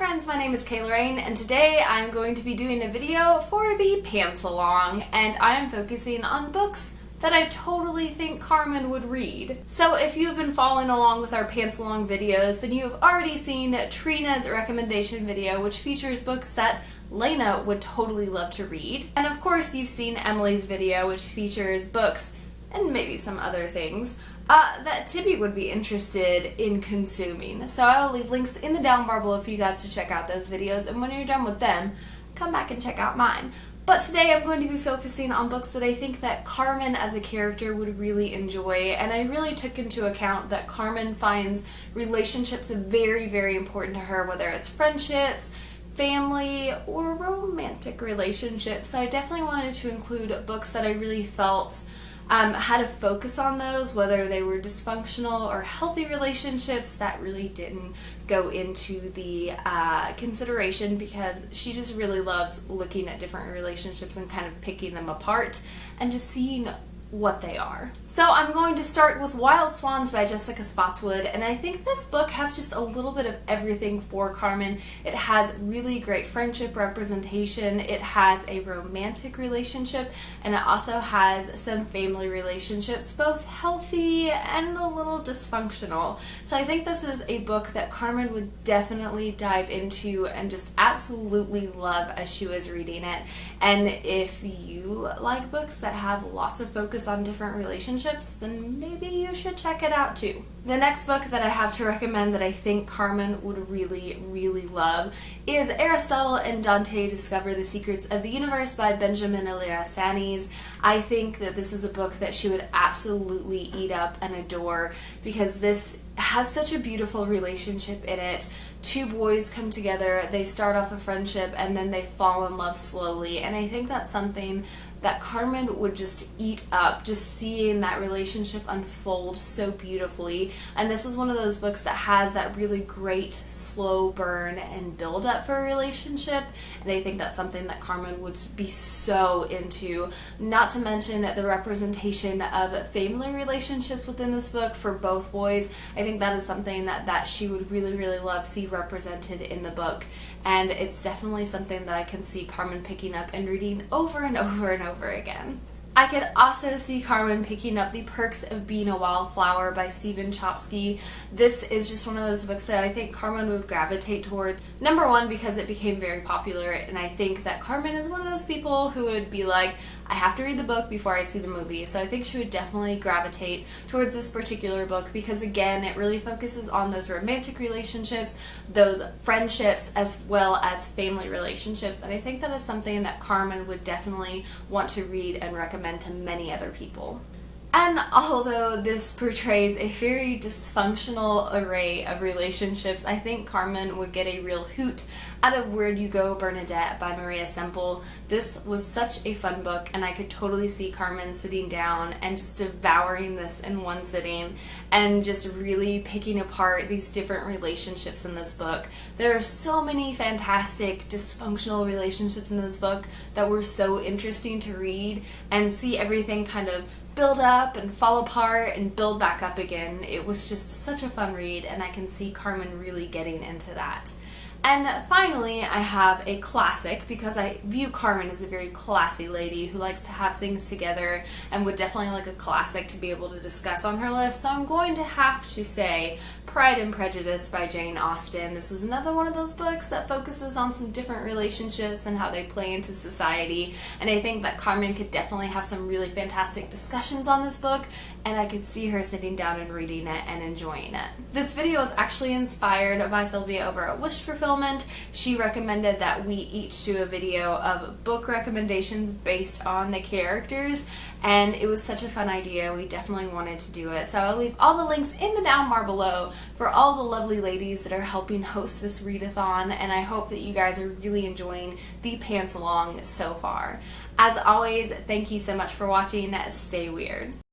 friends, my name is Rayne, and today I'm going to be doing a video for the pantsalong, and I am focusing on books that I totally think Carmen would read. So if you've been following along with our pantsalong videos, then you have already seen Trina's recommendation video, which features books that Lena would totally love to read. And of course you've seen Emily's video, which features books and maybe some other things that Tibby would be interested in consuming. So I will leave links in the down bar below for you guys to check out those videos, and when you're done with them, come back and check out mine. But today I'm going to be focusing on books that I think that Carmen as a character would really enjoy, and I really took into account that Carmen finds relationships very, very important to her, whether it's friendships, family, or romantic relationships. So I definitely wanted to include books that I really felt had a focus on those, whether they were dysfunctional or healthy relationships. That really didn't go into the consideration, because she just really loves looking at different relationships and kind of picking them apart and just seeing what they are. So I'm going to start with Swans by Jessica Spotswood, and I think this book has just a little bit of everything for Carmen. It has really great friendship representation, it has a romantic relationship, and it also has some family relationships, both healthy and a little dysfunctional. So I think this is a book that Carmen would definitely dive into and just absolutely love as she was reading it. And if you like books that have lots of focus on different relationships, then maybe you should check it out too. The next book that I have to recommend that I think Carmen would really, really love is Aristotle and Dante Discover the Secrets of the Universe by Benjamin Alire Saenz. I think that this is a book that she would absolutely eat up and adore, because this has such a beautiful relationship in it. Two boys come together, they start off a friendship, and then they fall in love slowly, and I think that's something that Carmen would just eat up, just seeing that relationship unfold so beautifully. And this is one of those books that has that really great slow burn and build up for a relationship, and I think that's something that Carmen would be so into. Not to mention the representation of family relationships within this book for both boys. I think that is something that she would really, really love see represented in the book, and it's definitely something that I can see Carmen picking up and reading over and over and over again. I could also see Carmen picking up The Perks of Being a Wallflower by Chbosky. This is just one of those books that I think Carmen would gravitate towards. Number one, because it became very popular, and I think that Carmen is one of those people who would be like, I have to read the book before I see the movie. So I think she would definitely gravitate towards this particular book, because again, it really focuses on those romantic relationships, those friendships, as well as family relationships, and I think that is something that Carmen would definitely want to read and recommend to many other people. And although this portrays a very dysfunctional array of relationships, I think Carmen would get a real hoot out of You Go Bernadette by Semple. This was such a fun book, and I could totally see Carmen sitting down and just devouring this in one sitting and just really picking apart these different relationships in this book. There are so many fantastic dysfunctional relationships in this book that were so interesting to read, and see everything kind of build up and fall apart and build back up again. It was just such a fun read, and I can see Carmen really getting into that. And finally, I have a classic, because I view Carmen as a very classy lady who likes to have things together and would definitely like a classic to be able to discuss on her list. So I'm going to have to say Pride and Prejudice by Jane Austen. This is another one of those books that focuses on some different relationships and how they play into society, and I think that Carmen could definitely have some really fantastic discussions on this book, and I could see her sitting down and reading it and enjoying it. This video was actually inspired by Sylvia over at Wish Fulfillment. She recommended that we each do a video of book recommendations based on the characters, and it was such a fun idea. We definitely wanted to do it. So I'll leave all the links in the down bar below for all the lovely ladies that are helping host this readathon, and I hope that you guys are really enjoying the pantsalong so far. As always, thank you so much for watching. Stay weird.